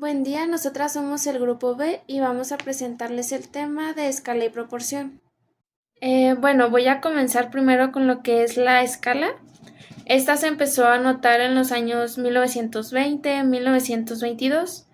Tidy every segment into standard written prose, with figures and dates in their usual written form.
Buen día, nosotras somos el grupo B y vamos a presentarles el tema de escala y proporción. Bueno, voy a comenzar primero con lo que es la escala. Esta se empezó a notar en los años 1920, 1922.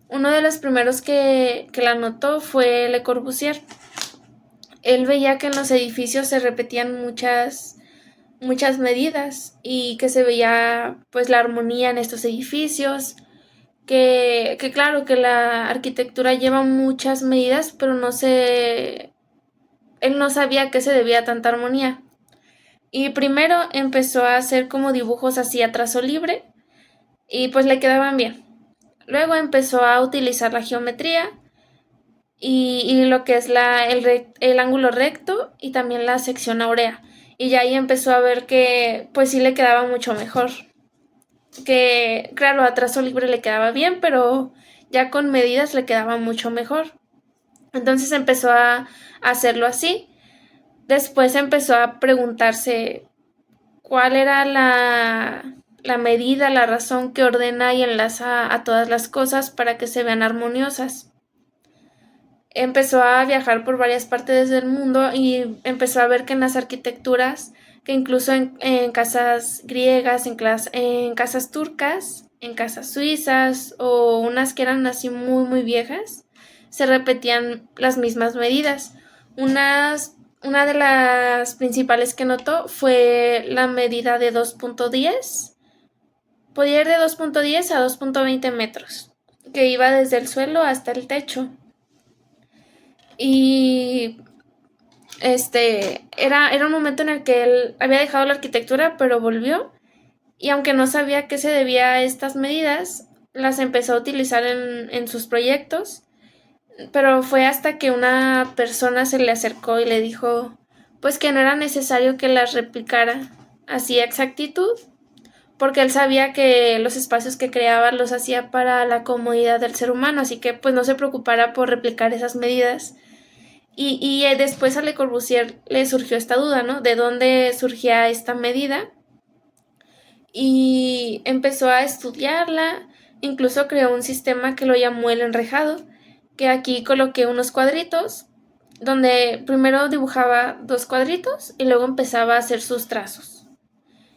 Uno de los primeros que la notó fue Le Corbusier. Él veía que en los edificios se repetían muchas medidas y que se veía pues la armonía en estos edificios, que claro que la arquitectura lleva muchas medidas, pero él no sabía a qué se debía tanta armonía. Y primero empezó a hacer como dibujos así a trazo libre y pues le quedaban bien. Luego empezó a utilizar la geometría y lo que es el ángulo recto y también la sección áurea. Y ya ahí empezó a ver que pues sí le quedaba mucho mejor. Que claro, a trazo libre le quedaba bien, pero ya con medidas le quedaba mucho mejor. Entonces empezó a hacerlo así. Después empezó a preguntarse cuál era la medida, la razón que ordena y enlaza a todas las cosas para que se vean armoniosas. Empezó a viajar por varias partes del mundo y empezó a ver que en las arquitecturas, que incluso en casas griegas, en casas turcas, en casas suizas o unas que eran así muy viejas, se repetían las mismas medidas. Una de las principales que notó fue la medida de 2.10. Podía ir de 2.10 a 2.20 metros, que iba desde el suelo hasta el techo. Y era un momento en el que él había dejado la arquitectura, pero volvió. Y aunque no sabía a qué se debía a estas medidas, las empezó a utilizar en sus proyectos. Pero fue hasta que una persona se le acercó y le dijo, pues que no era necesario que las replicara así a exactitud, porque él sabía que los espacios que creaba los hacía para la comodidad del ser humano, así que pues no se preocupara por replicar esas medidas. Y después a Le Corbusier le surgió esta duda, ¿no? ¿De dónde surgía esta medida? Y empezó a estudiarla, incluso creó un sistema que lo llamó el enrejado, que aquí coloqué unos cuadritos, donde primero dibujaba dos cuadritos y luego empezaba a hacer sus trazos.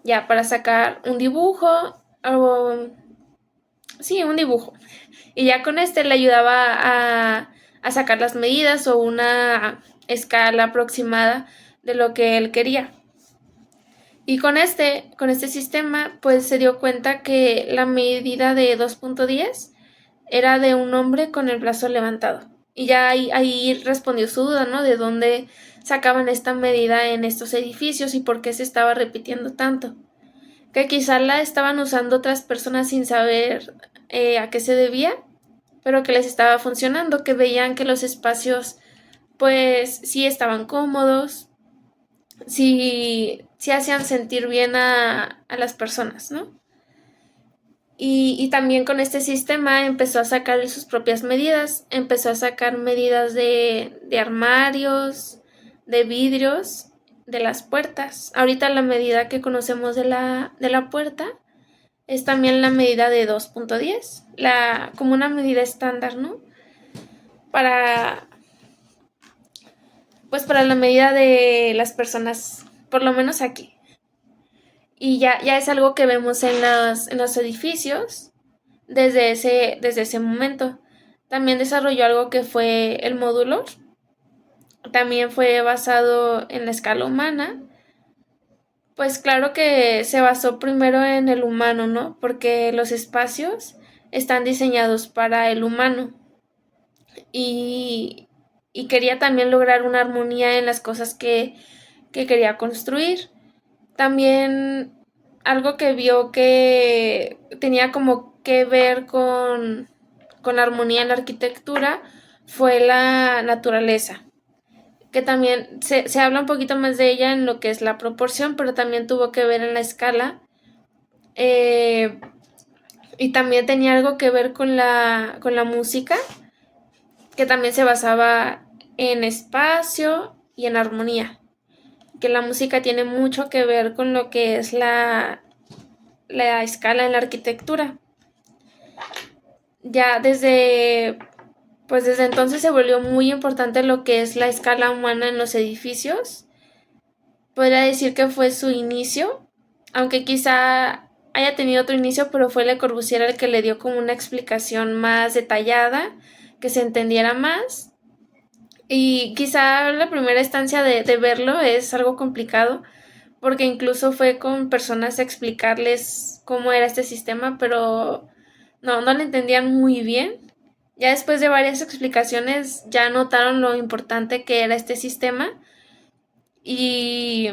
Ya, para sacar un dibujo, o sí, un dibujo. Y ya con este le ayudaba a sacar las medidas o una escala aproximada de lo que él quería. Y con este sistema, pues se dio cuenta que la medida de 2.10 era de un hombre con el brazo levantado. Y ya ahí respondió su duda, ¿no? De dónde sacaban esta medida en estos edificios y por qué se estaba repitiendo tanto. Que quizá la estaban usando otras personas sin saber a qué se debía, pero que les estaba funcionando, que veían que los espacios pues sí estaban cómodos, sí hacían sentir bien a las personas, ¿no? Y también con este sistema empezó a sacar sus propias medidas, empezó a sacar medidas de armarios, de vidrios, de las puertas. Ahorita la medida que conocemos de la puerta es también la medida de 2.10, como una medida estándar, ¿no? Para, pues para la medida de las personas, por lo menos aquí. Y ya es algo que vemos en los edificios desde ese momento. También desarrolló algo que fue el módulo. También fue basado en la escala humana. Pues claro que se basó primero en el humano, ¿no? Porque los espacios están diseñados para el humano. Y, y quería también lograr una armonía en las cosas que quería construir. También algo que vio que tenía como que ver con la armonía en la arquitectura fue la naturaleza, que también se habla un poquito más de ella en lo que es la proporción, pero también tuvo que ver en la escala, eh, y también tenía algo que ver con la música, que también se basaba en espacio y en armonía, que la música tiene mucho que ver con lo que es la escala en la arquitectura. Ya desde entonces se volvió muy importante lo que es la escala humana en los edificios. Podría decir que fue su inicio, aunque quizá haya tenido otro inicio, pero fue Le Corbusier el que le dio como una explicación más detallada, que se entendiera más. Y quizá la primera instancia de verlo es algo complicado, porque incluso fue con personas a explicarles cómo era este sistema, pero no lo entendían muy bien. Ya después de varias explicaciones ya notaron lo importante que era este sistema y,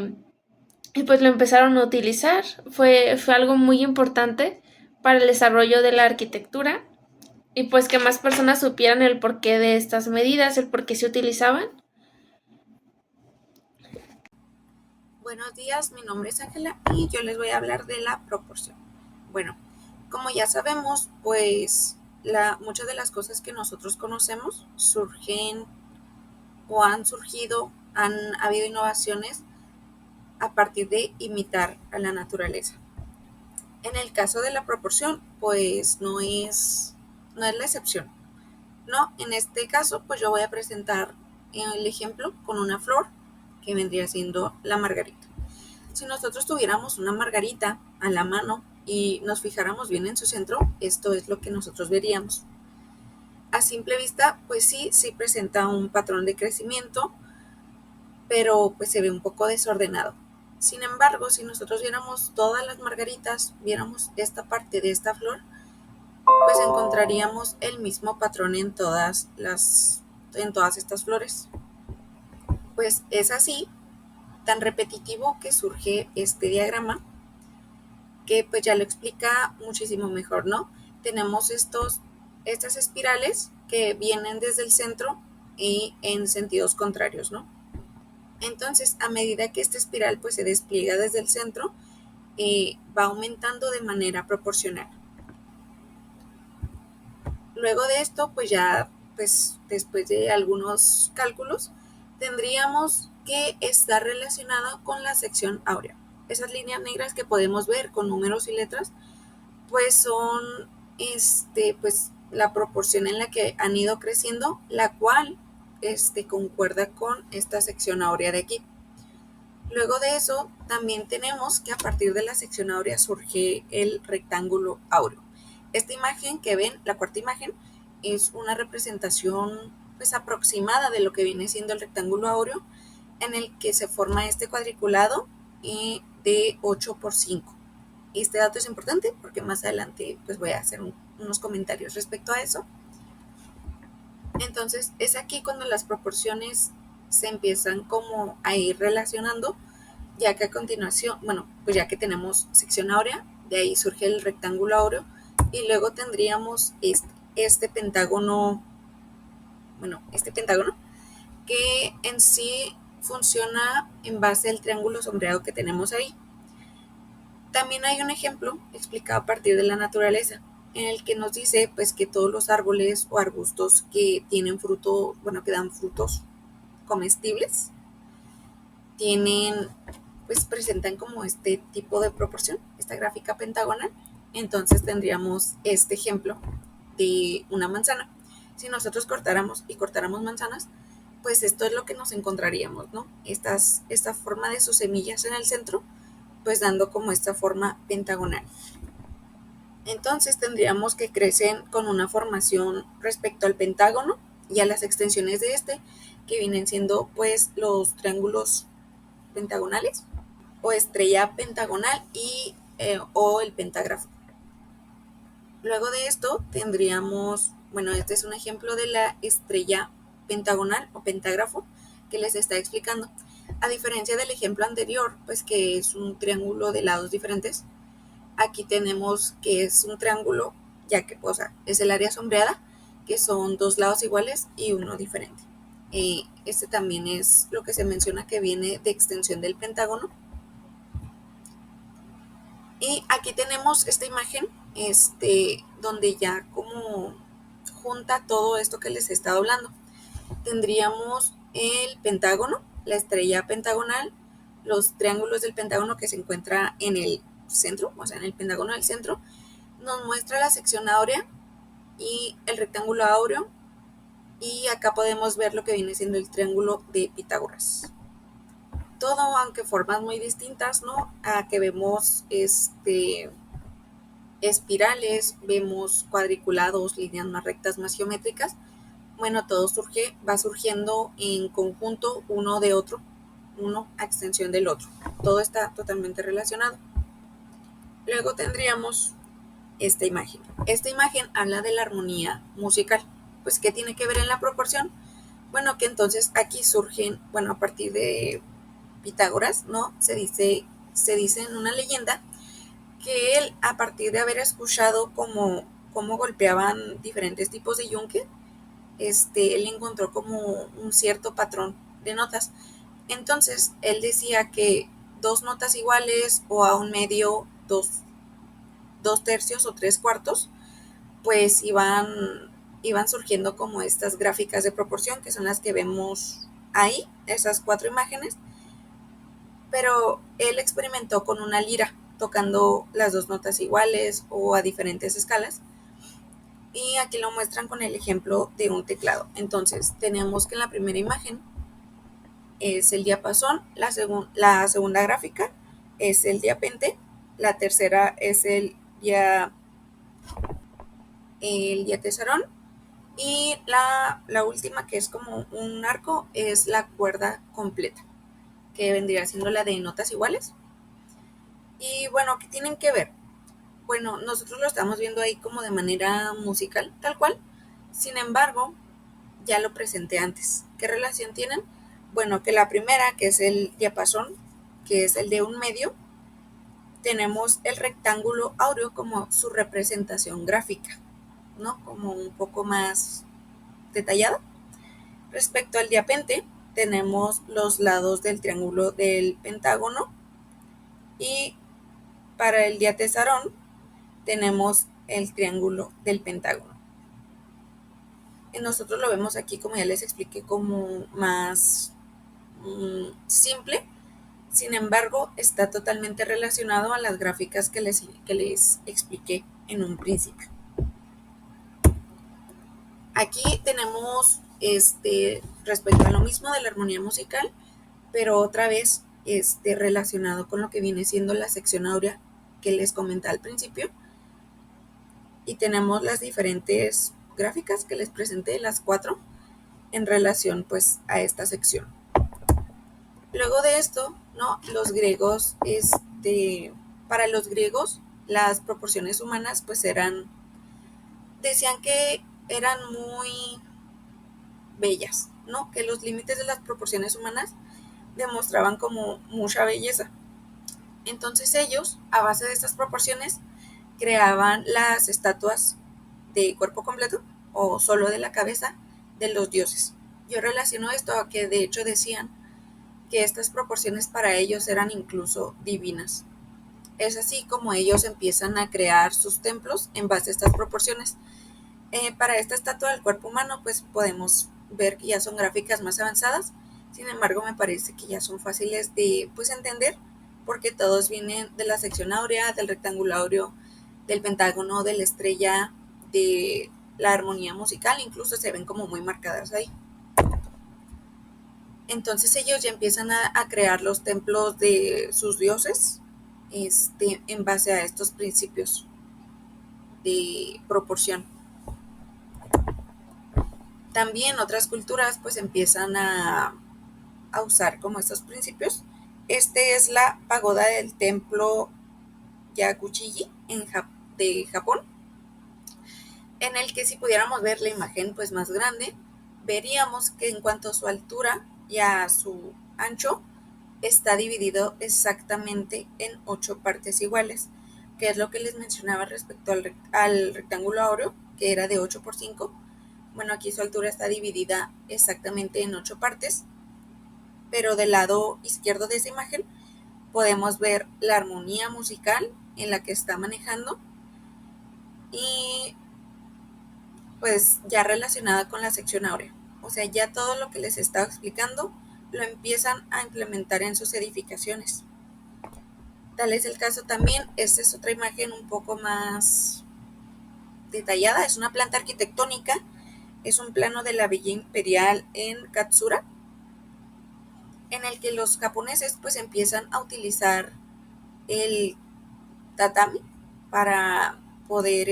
y pues lo empezaron a utilizar. Fue algo muy importante para el desarrollo de la arquitectura y pues que más personas supieran el porqué de estas medidas, el por qué se utilizaban. Buenos días, mi nombre es Ángela y yo les voy a hablar de la proporción. Bueno, como ya sabemos, pues muchas de las cosas que nosotros conocemos surgen o han surgido, han habido innovaciones a partir de imitar a la naturaleza. En el caso de la proporción, pues no es la excepción. No, en este caso, pues yo voy a presentar el ejemplo con una flor que vendría siendo la margarita. Si nosotros tuviéramos una margarita a la mano y nos fijáramos bien en su centro, esto es lo que nosotros veríamos. A simple vista, pues sí presenta un patrón de crecimiento, pero pues se ve un poco desordenado. Sin embargo, si nosotros viéramos todas las margaritas, viéramos esta parte de esta flor, pues encontraríamos el mismo patrón en todas estas flores. Pues es así, tan repetitivo que surge este diagrama, que pues ya lo explica muchísimo mejor, ¿no? Tenemos estas espirales que vienen desde el centro y en sentidos contrarios, ¿no? Entonces, a medida que esta espiral pues se despliega desde el centro, va aumentando de manera proporcional. Luego de esto, pues ya, pues después de algunos cálculos, tendríamos que estar relacionado con la sección áurea. Esas líneas negras que podemos ver con números y letras, pues son pues la proporción en la que han ido creciendo, la cual concuerda con esta sección áurea de aquí. Luego de eso, también tenemos que a partir de la sección áurea surge el rectángulo áureo. Esta imagen que ven, la cuarta imagen, es una representación pues aproximada de lo que viene siendo el rectángulo áureo, en el que se forma este cuadriculado de 8 por 5. Este dato es importante porque más adelante pues voy a hacer unos comentarios respecto a eso. Entonces es aquí cuando las proporciones se empiezan como a ir relacionando, ya que a continuación, bueno, pues ya que tenemos sección áurea, de ahí surge el rectángulo áureo y luego tendríamos este pentágono, este pentágono que en sí funciona en base al triángulo sombreado que tenemos ahí. También hay un ejemplo explicado a partir de la naturaleza, en el que nos dice pues que todos los árboles o arbustos que tienen fruto, bueno, que dan frutos comestibles, pues presentan como este tipo de proporción, esta gráfica pentagonal. Entonces tendríamos este ejemplo de una manzana. Si nosotros cortáramos manzanas, pues esto es lo que nos encontraríamos, ¿no? Esta forma de sus semillas en el centro, pues dando como esta forma pentagonal. Entonces tendríamos que crecen con una formación respecto al pentágono y a las extensiones de que vienen siendo pues los triángulos pentagonales o estrella pentagonal o el pentágrafo. Luego de esto tendríamos, bueno, este es un ejemplo de la estrella pentagonal o pentágrafo que les está explicando. A diferencia del ejemplo anterior, pues que es un triángulo de lados diferentes, aquí tenemos que es un triángulo, ya que, o sea, es el área sombreada, que son dos lados iguales y uno diferente. Este también es lo que se menciona que viene de extensión del pentágono. Y aquí tenemos esta imagen, donde ya como junta todo esto que les he estado hablando. Tendríamos el pentágono, la estrella pentagonal, los triángulos del pentágono que se encuentra en el centro, o sea, en el pentágono del centro. Nos muestra la sección áurea y el rectángulo áureo, y acá podemos ver lo que viene siendo el triángulo de Pitágoras. Todo, aunque formas muy distintas, ¿no? A que vemos espirales, vemos cuadriculados, líneas más rectas, más geométricas. Bueno, todo va surgiendo en conjunto uno de otro, uno a extensión del otro. Todo está totalmente relacionado. Luego tendríamos esta imagen. Esta imagen habla de la armonía musical. Pues, ¿qué tiene que ver en la proporción? Bueno, que entonces aquí surgen, bueno, a partir de Pitágoras, ¿no? Se dice en una leyenda que él, a partir de haber escuchado cómo golpeaban diferentes tipos de yunque, él encontró como un cierto patrón de notas. Entonces, él decía que dos notas iguales o a un medio, dos tercios o tres cuartos, pues iban surgiendo como estas gráficas de proporción, que son las que vemos ahí, esas cuatro imágenes, pero él experimentó con una lira, tocando las dos notas iguales o a diferentes escalas, y aquí lo muestran con el ejemplo de un teclado. Entonces, tenemos que en la primera imagen es el diapasón, la segunda gráfica es el diapente, la tercera es el diatesarón, y la última, que es como un arco, es la cuerda completa, que vendría siendo la de notas iguales. Y bueno, ¿qué tienen que ver? Bueno, nosotros lo estamos viendo ahí como de manera musical, tal cual. Sin embargo, ya lo presenté antes. ¿Qué relación tienen? Bueno, que la primera, que es el diapasón, que es el de un medio, tenemos el rectángulo áureo como su representación gráfica, ¿no? Como un poco más detallada. Respecto al diapente, tenemos los lados del triángulo del pentágono, y para el diatesarón tenemos el triángulo del pentágono. Nosotros lo vemos aquí, como ya les expliqué, como más simple. Sin embargo, está totalmente relacionado a las gráficas que les expliqué en un principio. Aquí tenemos respecto a lo mismo de la armonía musical, pero otra vez relacionado con lo que viene siendo la sección áurea que les comenté al principio, y tenemos las diferentes gráficas que les presenté, las cuatro, en relación pues a esta sección. Luego de esto, ¿no? Los griegos, para los griegos, las proporciones humanas pues decían que eran muy bellas, ¿no? Que los límites de las proporciones humanas demostraban como mucha belleza. Entonces ellos, a base de estas proporciones, creaban las estatuas de cuerpo completo o solo de la cabeza de los dioses. Yo relaciono esto a que de hecho decían que estas proporciones para ellos eran incluso divinas. Es así como ellos empiezan a crear sus templos en base a estas proporciones. Para esta estatua del cuerpo humano, pues podemos ver que ya son gráficas más avanzadas. Sin embargo, me parece que ya son fáciles de pues entender, porque todos vienen de la sección áurea, del rectángulo áureo, del pentágono, de la estrella, de la armonía musical, incluso se ven como muy marcadas ahí. Entonces ellos ya empiezan a crear los templos de sus dioses, en base a estos principios de proporción. También otras culturas pues empiezan a usar como estos principios. Es la pagoda del templo Yakuchiji de Japón, en el que si pudiéramos ver la imagen pues más grande, veríamos que en cuanto a su altura y a su ancho, está dividido exactamente en 8 partes iguales, que es lo que les mencionaba respecto al rectángulo áureo, que era de 8 por 5. Bueno, aquí su altura está dividida exactamente en 8 partes, pero del lado izquierdo de esa imagen podemos ver la armonía musical en la que está manejando, y pues ya relacionada con la sección áurea. O sea, ya todo lo que les estaba explicando lo empiezan a implementar en sus edificaciones. Tal es el caso también, esta es otra imagen un poco más detallada. Es una planta arquitectónica, es un plano de la Villa Imperial en Katsura, en el que los japoneses pues empiezan a utilizar el tatami para poder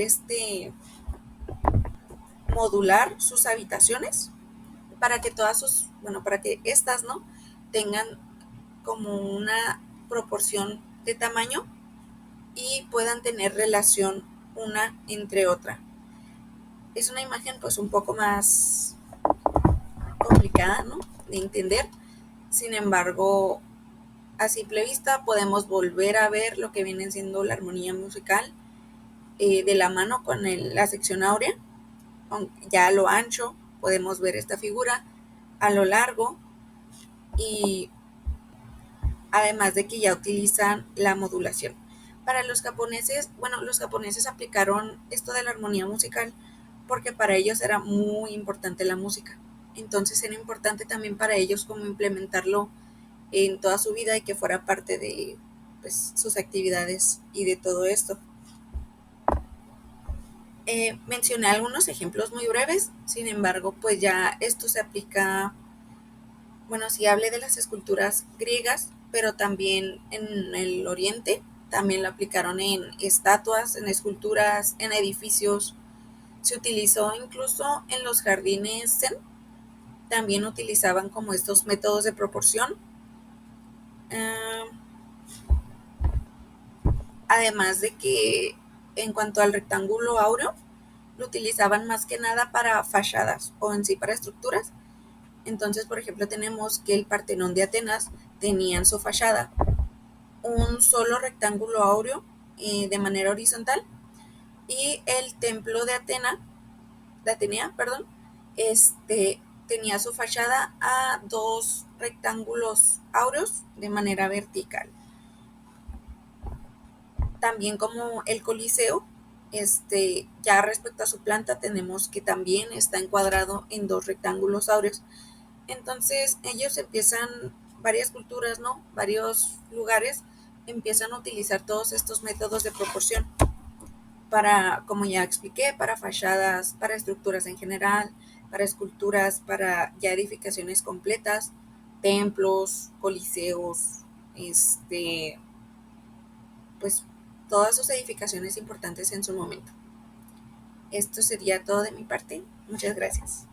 modular sus habitaciones, para que para que estas, ¿no?, tengan como una proporción de tamaño y puedan tener relación una entre otra. Es una imagen pues un poco más complicada, ¿no?, de entender. Sin embargo, a simple vista podemos volver a ver lo que viene siendo la armonía musical, de la mano con la sección áurea. Ya a lo ancho podemos ver esta figura, a lo largo, y además de que ya utilizan la modulación. Para los japoneses, bueno, los japoneses aplicaron esto de la armonía musical porque para ellos era muy importante la música. Entonces era importante también para ellos como implementarlo en toda su vida y que fuera parte de pues, sus actividades y de todo esto. Mencioné algunos ejemplos muy breves, sin embargo, pues ya esto se aplica, bueno, sí hablé de las esculturas griegas, pero también en el oriente, también lo aplicaron en estatuas, en esculturas, en edificios, se utilizó incluso en los jardines zen, también utilizaban como estos métodos de proporción. Uh, Además de que en cuanto al rectángulo áureo, lo utilizaban más que nada para fachadas o en sí para estructuras. Entonces, por ejemplo, tenemos que el Partenón de Atenas tenía en su fachada un solo rectángulo áureo, de manera horizontal, y el templo de Atenea, perdón, tenía su fachada a dos rectángulos áureos de manera vertical. También como el Coliseo, ya respecto a su planta tenemos que también está encuadrado en dos rectángulos áureos. Entonces ellos empiezan, varias culturas, ¿no?, varios lugares empiezan a utilizar todos estos métodos de proporción para, como ya expliqué, para fachadas, para estructuras en general, para esculturas, para ya edificaciones completas, templos, coliseos, pues todas sus edificaciones importantes en su momento. Esto sería todo de mi parte. Muchas gracias.